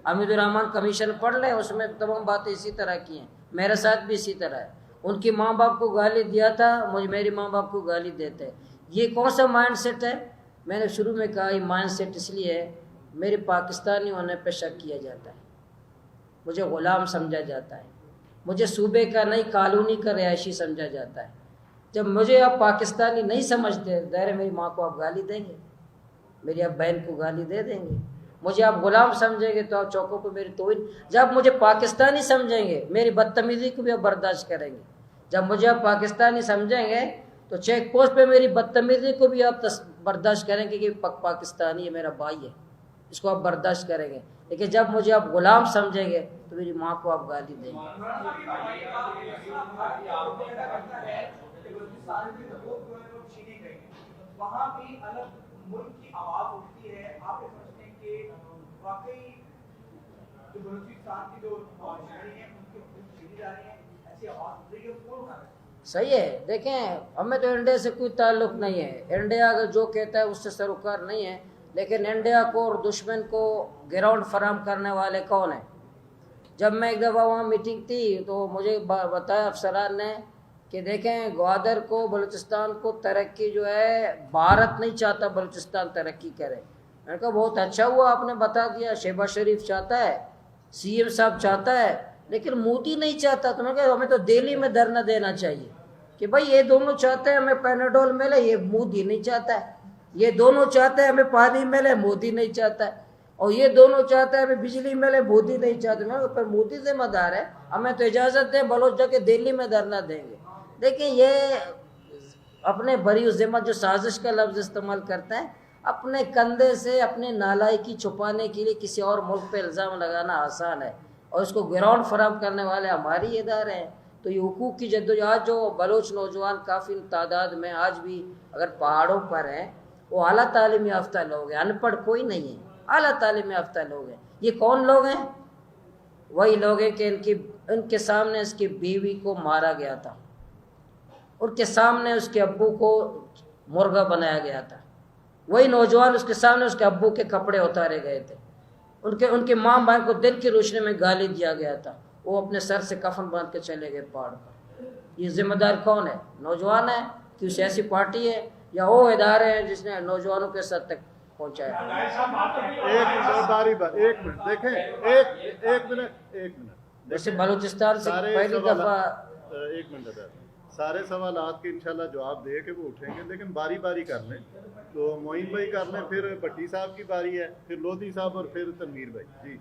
حمید الرحمان کمیشن پڑھ لیں، اس میں تمام باتیں اسی طرح کی ہیں. میرے ساتھ بھی اسی طرح ہے. ان کی ماں باپ کو گالی دیا تھا، میری ماں باپ کو گالی دیتے ہیں. یہ کون سا مائنڈ سیٹ ہے؟ میں نے شروع میں کہا یہ مائنڈ سیٹ اس لیے ہے میرے پاکستانی ہونے پہ شک کیا جاتا ہے، مجھے غلام سمجھا جاتا ہے، مجھے صوبے کا نہیں کالونی کا رہائشی سمجھا جاتا ہے. جب مجھے آپ پاکستانی نہیں سمجھتے، ظاہر ہے میری ماں کو آپ گالی دیں گے، میری اب بہن کو گالی دے دیں گے. مجھے آپ غلام سمجھیں گے تو آپ چوکوں پہ میری توہین، جب مجھے پاکستانی سمجھیں گے میری بدتمیزی کو بھی آپ برداشت کریں گے، جب مجھے آپ پاکستانی سمجھیں گے تو چیک پوسٹ پہ میری بدتمیزی کو بھی آپ برداشت کریں گے کہ پاکستانی ہے، میرا بھائی ہے، اس کو آپ برداشت کریں گے، لیکن جب مجھے آپ غلام سمجھیں گے تو میری ماں کو آپ گالی دیں گے۔ وہاں بھی الگ ملک کی آواز اٹھتی ہے، آپ یہ سمجھتے ہیں کہ واقعی جو بلوچستان کی جو شہری ہیں ان کے حقوق چھینے جا رہے ہیں، ایسی آواز اٹھ رہی ہے، کون اٹھا رہا ہے؟ صحیح ہے، دیکھیں ہمیں تو انڈیا سے کوئی تعلق نہیں ہے، انڈیا اگر جو کہتا ہے اس سے سروکار نہیں ہے، لیکن انڈیا کو اور دشمن کو گراؤنڈ فراہم کرنے والے کون ہیں؟ جب میں ایک دفعہ وہاں میٹنگ تھی تو مجھے بتایا افسران نے کہ دیکھیں گوادر کو، بلوچستان کو ترقی جو ہے بھارت نہیں چاہتا بلوچستان ترقی کرے۔ میں نے کہا بہت اچھا ہوا آپ نے بتا دیا، شہباز شریف چاہتا ہے، سی ایم صاحب چاہتا ہے، لیکن مودی نہیں چاہتا۔ تو میں نے کہا ہمیں تو دہلی میں دھرنا دینا چاہیے کہ بھائی یہ دونوں چاہتے ہیں ہمیں پیناڈول ملے، یہ مودی نہیں چاہتا ہے، یہ دونوں چاہتے ہیں ہمیں پانی ملے، مودی نہیں چاہتا ہے، اور یہ دونوں چاہتے ہیں ہمیں بجلی ملے، مودی نہیں چاہتے۔ میں پر مودی ذمہ دار ہے، ہمیں تو اجازت دیں بلوچ جا کے دہلی میں دھرنا دیں گے۔ دیکھیں یہ اپنے بری و ذمہ جو سازش کا لفظ استعمال کرتے ہیں، اپنے کندھے سے اپنے نالائکی چھپانے کے لیے کسی اور ملک پہ الزام لگانا آسان ہے، اور اس کو گراؤنڈ فراہم کرنے والے ہماری ادارے ہیں۔ تو یہ حقوق کی جدوجہد جو بلوچ نوجوان کافی تعداد میں آج بھی اگر پہاڑوں پر ہیں، وہ اعلیٰ تعلیم یافتہ لوگ ہیں، ان پڑھ کوئی نہیں ہے، اعلیٰ تعلیم یافتہ لوگ ہیں۔ یہ کون لوگ ہیں؟ وہی لوگ ہیں کہ ان کے سامنے اس کی بیوی کو مارا گیا تھا، ان کے سامنے اس کے ابو کو مرغا بنایا گیا تھا، وہی نوجوان اس کے سامنے اس کے ابو کے کپڑے اتارے گئے تھے، ان کے ماں باپ کو دن کی روشنی میں گالی دیا گیا تھا، وہ اپنے سر سے کفن باندھ کے چلے گئے پہاڑ پر۔ یہ ذمہ دار کون ہے؟ نوجوان ہے کہ سیاسی پارٹی ہے، یا وہ ادارے ہیں جس نے نوجوانوں کے ساتھ تک پہنچایا؟ ایک منٹ باری بار، ایک منٹ دیکھیں، ایک منٹ ویسے بلوچستان سے سارے پہلی دفعہ ایک منٹ ہے، سارے سوالات کے انشاءاللہ جواب دے کے وہ اٹھیں گے، لیکن باری باری کر لیں۔ تو معین بھائی کر لیں، پھر بھٹی صاحب کی باری ہے، پھر لودھی صاحب اور پھر تنویر بھائی۔ جی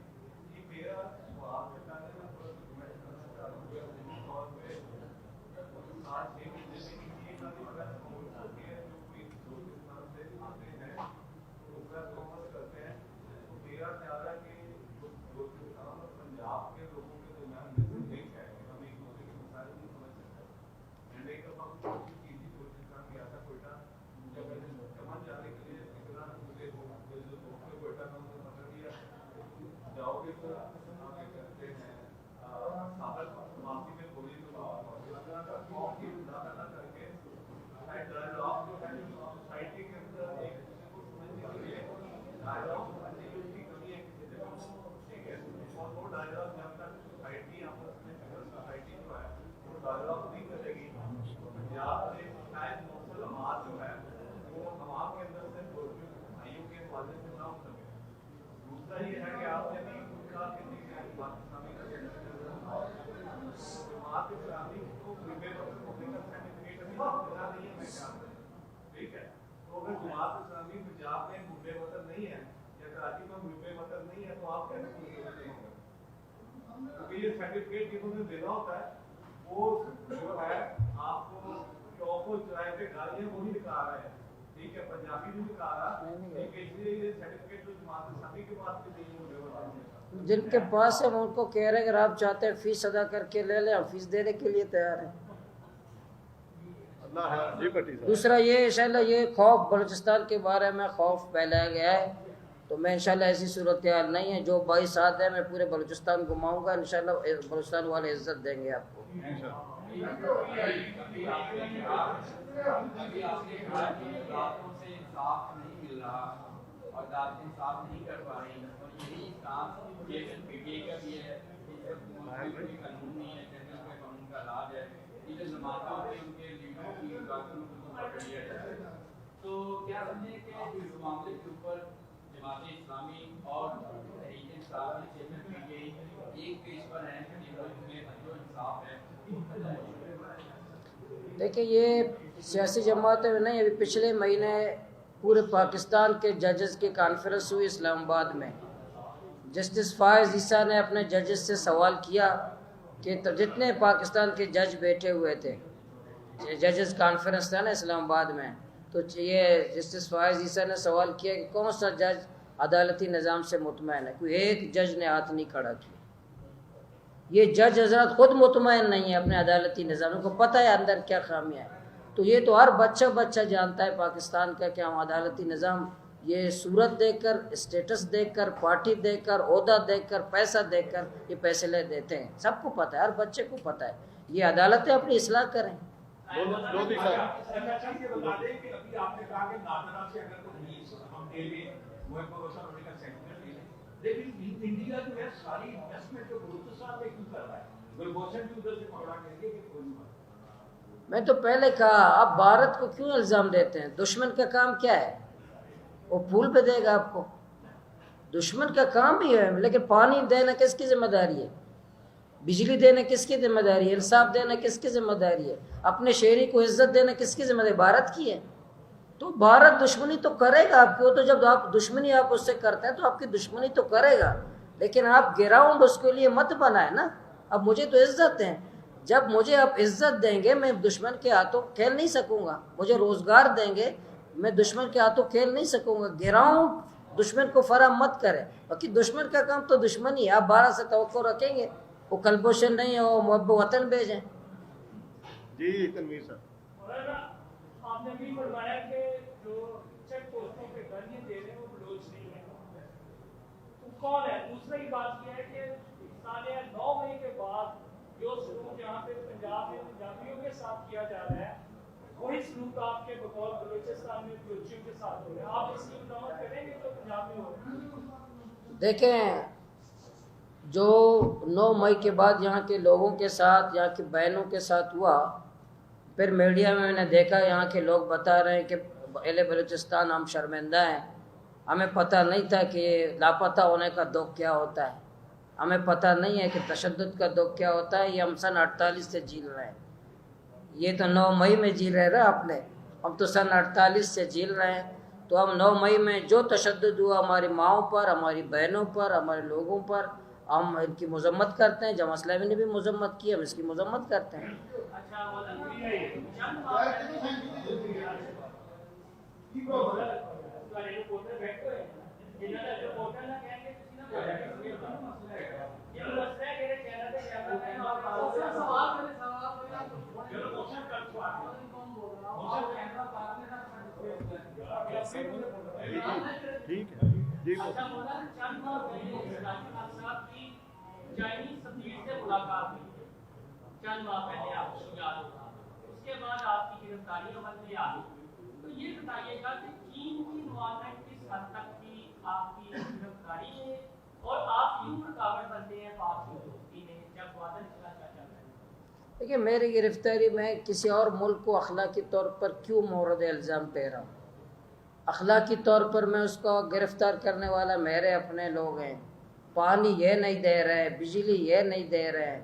یہ سرٹیفکیٹ جنہوں نے دینا ہوتا ہے وہ جو ہے آپ کو چوک و چوراہے پہ گاڑیاں وہی دکھا رہا ہے، ٹھیک ہے، پنجابی بھی دکھا رہا، ٹھیک ہے، اس لیے یہ سرٹیفکیٹ جو جماعت اسلامی کے پاس بھی نہیں ہے، جن کے پاس ہے وہ ان کو کہہ رہے ہیں اگر آپ چاہتے ہیں فیس ادا کر کے لے لیں، ہم فیس دینے کے لیے تیار ہیں۔ دوسرا یہ انشاءاللہ یہ خوف بلوچستان کے بارے میں خوف پھیلایا گیا ہے، تو میں انشاءاللہ ایسی صورتحال نہیں ہے، جو بھائی ساتھ ہے میں پورے بلوچستان گھماؤں گا، انشاءاللہ بلوچستان والے عزت دیں گے آپ کو۔ تو کیا سمجھیں کہ اس معاملے کے اوپر جماعت اسلامی اور تحریک انصاف کی چیئرمین پی ٹی آئی ایک پیج پر ہیں کہ ملک میں عدل و انصاف ہے؟ دیکھیں یہ سیاسی جماعتیں نہیں، ابھی پچھلے مہینے پورے پاکستان کے ججز کی کانفرنس ہوئی اسلام آباد میں، جسٹس فائز عیسیٰ نے اپنے ججز سے سوال کیا کہ جتنے پاکستان کے جج بیٹھے ہوئے تھے، ججز کانفرنس تھا نا اسلام آباد میں، تو یہ جسٹس فائز عیسیٰ نے سوال کیا کہ کون سا جج عدالتی نظام سے مطمئن ہے؟ کوئی ایک جج نے ہاتھ نہیں کھڑا کیا۔ یہ جج حضرات خود مطمئن نہیں ہے اپنے عدالتی نظام، ان کو پتہ ہے اندر کیا خامیاں ہیں۔ تو یہ تو ہر بچہ جانتا ہے پاکستان کا کہ ہم عدالتی نظام یہ صورت دیکھ کر، اسٹیٹس دیکھ کر، پارٹی دیکھ کر، عہدہ دیکھ کر، پیسہ دیکھ کر یہ فیصلے دیتے ہیں۔ سب کو پتہ ہے، ہر بچے کو پتہ ہے۔ یہ عدالتیں اپنی اصلاح کریں۔ لودھی صاحب یہ بتا دیں کہ ابھی آپ نے کہا کہ نادرا سے اگر کوئی نیوز ہم دے لیں، محب روشن ہونے کا سینٹر لے لیں، لیکن انڈیا جو ہے ساری انویسٹمنٹ جو بلوچستان میں کیوں کر رہا ہے؟ گلبوشن بھی ادھر سے پکڑا کر کے کہ کوئی نہیں۔ میں تو پہلے کہا، آپ بھارت کو کیوں الزام دیتے ہیں؟ دشمن کا کام کیا ہے؟ وہ پھول پہ دے گا آپ کو۔ دشمن کا کام بھی ہے، لیکن پانی دینا کس کی ذمہ داری ہے؟ بجلی دینا کس کی ذمہ داری ہے؟ انصاف دینا کس کی ذمہ داری ہے؟ اپنے شہری کو عزت دینا کس کی ذمہ داری؟ بھارت کی ہے۔ تو بھارت دشمنی تو کرے گا آپ کی، وہ تو جب آپ دشمنی آپ اس سے کرتے ہیں تو آپ کی دشمنی تو کرے گا، لیکن آپ گراؤنڈ اس کے لیے مت بنائیں نا۔ اب مجھے تو عزت دیں، جب مجھے آپ عزت دیں گے میں دشمن کے ہاتھوں کھیل نہیں سکوں گا۔ مجھے روزگار دیں گے، میں دشمن کے ہاتھوں کھیل نہیں سکوں گا۔ گراؤنڈ دشمن کو فراہم مت کریں، باقی دشمن کا کام تو دشمنی ہے۔ آپ 12 سے توقع رکھیں گے وہ کلبوشن نہیں ہو، محب وطن بھیجیں۔ جی تنویر صاحب، مولانا آپ نے بھی فرمایا کہ جو چیک پوسٹوں پہ گاڑیاں دے رہے ہیں وہ بلوچ نہیں ہے، تو کون ہے؟ دوسری بات یہ ہے کہ سال 9 مئی کے بعد جو سلوک یہاں پہ پنجاب میں پنجابیوں کے ساتھ کیا جا رہا ہے وہی سلوک آپ کے بطور بلوچستان میں بلوچیوں کے ساتھ ہو رہا ہے، آپ اس کی مداوت کریں گے جو پنجاب میں ہو رہا ہے؟ دیکھیں، جو 9 مئی کے بعد یہاں کے لوگوں کے ساتھ، یہاں کی بہنوں کے ساتھ ہوا، پھر میڈیا میں نے دیکھا یہاں کے لوگ بتا رہے ہیں کہ اہل بلوچستان ہم شرمندہ ہیں، ہمیں پتہ نہیں تھا کہ لاپتہ ہونے کا دکھ کیا ہوتا ہے، ہمیں پتہ نہیں ہے کہ تشدد کا دکھ کیا ہوتا ہے، یہ ہم سن 48 سے جیل رہے ہیں۔ یہ تو 9 مئی میں جی رہے نا آپ نے، ہم تو سن 48 سے جیل رہے ہیں۔ تو ہم 9 مئی میں جو تشدد ہوا ہماری ماؤں پر، ہماری بہنوں پر، ہمارے لوگوں پر، ہم ان کی مذمت کرتے ہیں۔ جمع اسلامی نے بھی مذمت کی، ہم اس کی مذمت کرتے ہیں۔ اچھا مولانا چند ماہ پہلے رپورٹر بیٹھے ہوئے جنہوں نے رپورٹر نہ کہیں گے کسی نہ یہ مسئلہ ہے کہ چینل پہ کیا کرتے ہیں آپ سوال کریں چلو موشن کر ٹھیک ہے جی اچھا مولانا چند ماہ پہلے سراج خان صاحب کی چائنیز سفیر سے ملاقات ہوئی ہے، چند ماہ پہلے آپ کو یاد ہوگا، اس کے بعد آپ کی گرفتاری عمل میں آ گئی۔ تو یہ بتائیے گا کہ چین کی انوالومنٹ کس حد تک تھی آپ کی گرفتاری میں، اور آپ کیوں رکاوٹ بنتے ہیں پاک کی دوستی میں جب وعدہ چلا چل رہا ہے؟ دیکھیے، میری گرفتاری میں کسی اور ملک کو اخلاقی طور پر کیوں مورد الزام دے رہا ہوں؟ اخلاقی طور پر میں اس کو گرفتار کرنے والا میرے اپنے لوگ ہیں۔ پانی یہ نہیں دے رہے، بجلی یہ نہیں دے رہے،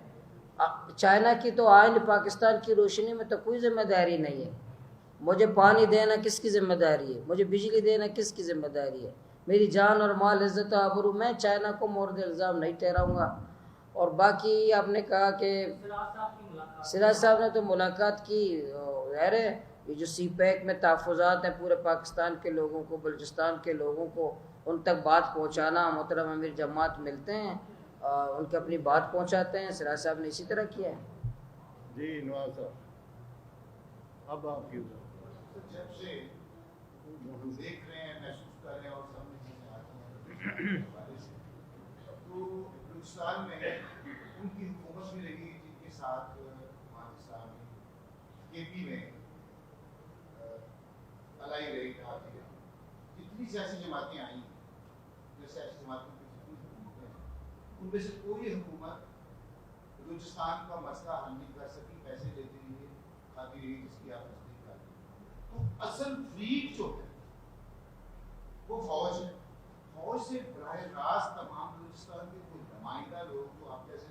چائنا کی تو آئین پاکستان کی روشنی میں تو کوئی ذمہ داری نہیں ہے۔ مجھے پانی دینا کس کی ذمہ داری ہے؟ مجھے بجلی دینا کس کی ذمہ داری ہے؟ میری جان اور مال، عزت و آبرو، میں چائنا کو مورد الزام نہیں ٹھہراؤں گا۔ اور باقی آپ نے کہا کہ سراج صاحب نے تو ملاقات کی، ظاہر ہے یہ جو سی پیک میں تحفظات ہیں پورے پاکستان کے لوگوں کو، بلوچستان کے لوگوں کو ان تک بات پہنچانا، محترم امیر جماعت ملتے ہیں ان کو اپنی بات پہنچاتے ہیں، سراج صاحب نے اسی طرح کیا ہے۔ جی نواز صاحب، اب آپ کی جب سے ہم دیکھ رہے ہیں، محسوس کر رہے ہیں اور سامنے چیزیں آتی ہیں تو بلوچستان میں ان کی حکومت بھی رہی جن کے ساتھ جماعت اسلامی کے پی میں الائی رہی تھا، جتنی سیاسی جماعتیں آئیں جو سیاسی جماعتوں کی جتنی حکومتیں ہیں ان میں سے کوئی حکومت بلوچستان کا مسئلہ حل نہیں کر سکی، پیسے لیتی رہی، کھاتی رہی، جس کی آپ تصدیق کرتے ہیں۔ تو اصل فریق جو ہے وہ فوج ہے۔ فوج سے براہ راست تمام بلوچستان کے کوئی نمائندہ لوگ جو آپ جیسے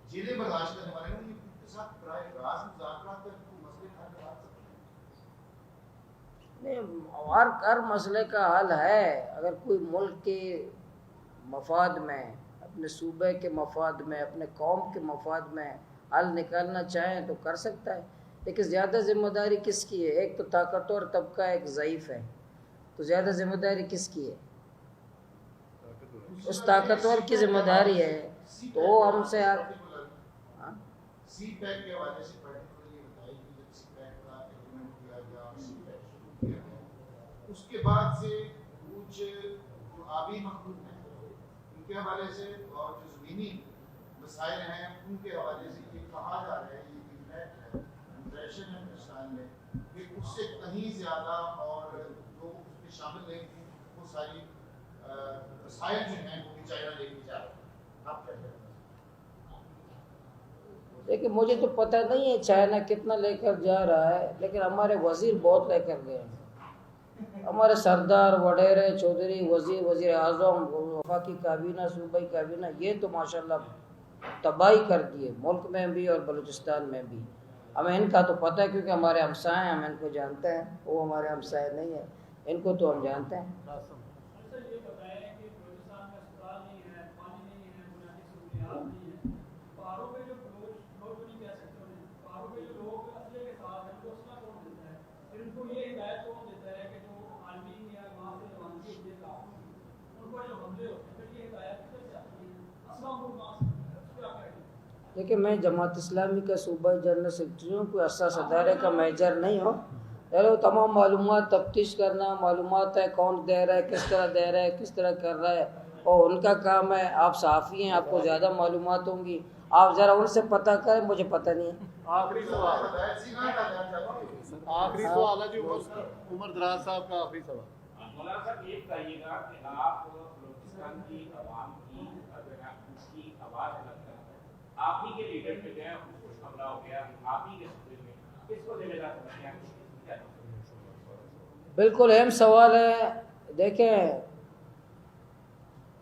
جیلیں برداشت کرنے والے ہیں ان کے ساتھ براہ راست مذاکرات کر کے مسئلے حل کروا سکتے ہیں۔ ہر مسئلے کا حل ہے۔ اگر کوئی ملک کی مفاد میں، اپنے صوبے کے مفاد میں، اپنے قوم کے مفاد میں حل نکالنا چاہیں تو کر سکتا ہے، لیکن زیادہ ذمہ داری کس کی ہے؟ ایک تو طاقتور طبقہ، ایک ضعیف ہے، تو زیادہ ذمہ داری کس کی ہے؟ اس طاقتور کی ذمہ داری ہے، تو وہ ہم سے سی پیک کے حوالے سے پرٹیکولرلی بتائیے کہ جب سی پیک کا ایگریمنٹ کیا گیا اور سی پیک شروع کیا گیا، اس کے بعد سے کچھ جو آبی مخلوق ہیں ان کے حوالے سے اور جو زمینی مسائل ہیں ان کے حوالے سے یہ کہا جا رہا ہے، یہ فیکٹ ہے، امپریشن ہے ہندوستان میں کہ اس سے کہیں زیادہ اور جو اس میں شامل نہیں تھی وہ ساری مسائل جو ہیں وہ بھی چائنا لے کے جا رہا ہے۔ آپ کیا کہتے ہیں؟ لیکن مجھے تو پتہ نہیں ہے چائنا کتنا لے کر جا رہا ہے، لیکن ہمارے وزیر بہت لے کر گئے ہیں، ہمارے سردار وڈیرے چودھری وزیر اعظم وفاقی کابینہ صوبائی کابینہ یہ تو ماشاءاللہ تباہی کر دیے ملک میں بھی اور بلوچستان میں بھی۔ ہمیں ان کا تو پتہ ہے کیونکہ ہمارے ہمسائے ہیں، ہم ان کو جانتے ہیں، وہ ہمارے ہمسائے نہیں ہیں، ان کو تو ہم جانتے ہیں۔ سر یہ بتائیں کہ بلوچستان میں اسپتال نہیں ہے، پانی نہیں ہے، بنیادی سہولیات نہیں ہے، پہاڑوں پہ جو لوگ نہیں کہہ سکتے انہیں، پہاڑوں پہ جو لوگ اسلحے کے ساتھ ہیں، ان کو اسلحہ کون دیتا ہے؟ پھر ان کو یہ ہدایت کون دیتا ہے کہ جو عالمین یا وہاں سے روانگی ہوتی ہے کافی ان کو جو حملے ہوتے ہیں، پھر یہ ہدایت کدھر سے آتی ہے؟ اسلام کو وہاں سے کیا کہیں گے؟ دیکھیں میں جماعت اسلامی کا صوبائی جنرل سیکرٹری ہوں، کوئی اساس ادارے کا میجر نہیں ہوں، چلو تمام معلومات تفتیش کرنا، معلومات ہے کون دے رہا ہے، کس طرح دے رہا ہے، کس طرح کر رہا ہے، اور ان کا کام ہے، آپ صحافی ہیں، آپ کو زیادہ معلومات ہوں گی، آپ ذرا ان سے پتہ کریں، مجھے پتہ نہیں ہے۔ آخری سوال ہے جی، عمر دراز صاحب کا آخری سوال۔ مولانا صاحب یہ بتائیے گا کہ آپ بلوچستان کی عوام کی اس کی آواز الگ کرتے ہیں، آپ ہی کے لیڈر پہ گئے، اس کو حملہ ہو گیا، آپ ہی کے صوبے میں، کس کو ذمہ دار سمجھتے ہیں؟ بالکل اہم سوال ہے۔ دیکھیں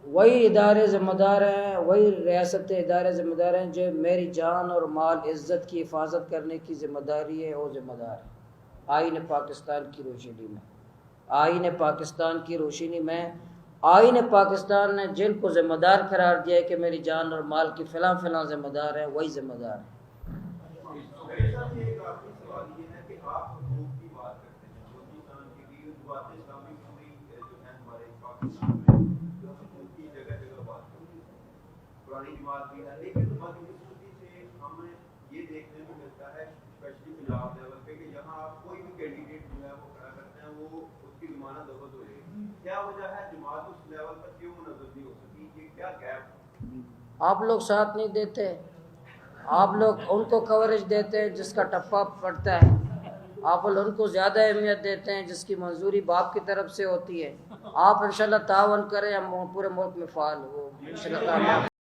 وہی ادارے ذمہ دار ہیں، وہی ریاست ادارے ذمہ دار ہیں جو میری جان اور مال عزت کی حفاظت کرنے کی ذمہ داری ہے، وہ ذمہ دار ہے آئین پاکستان کی روشنی میں۔ آئین پاکستان کی روشنی میں آئین پاکستان نے جن کو ذمہ دار قرار دیا ہے کہ میری جان اور مال کی فلاں فلاں ذمہ دار ہے، وہی ذمہ دار ہے۔ پرانی جماعت بھی ہے، لیکن بدقسمتی سے ہمیں یہ دیکھنے کو ملتا ہے اسپیشلی پنجاب لیول پہ کہ یہاں آپ کوئی بھی کینڈیڈیٹ جو ہے وہ کھڑا کرتے ہیں وہ اس کی ضمانت ضبط ہو جائے گی۔ کیا وجہ ہے جماعت اس لیول پر کیوں منعقد نہیں ہو سکی؟ یہ کیا گیپ؟ آپ لوگ ساتھ نہیں دیتے، آپ لوگ ان کو کوریج دیتے ہیں جس کا ٹپا پڑتا ہے، آپ ان کو زیادہ اہمیت دیتے ہیں جس کی منظوری باپ کی طرف سے ہوتی ہے۔ آپ انشاءاللہ تعاون کریں، ہم پورے ملک میں فعال ہو انشاءاللہ تعالی۔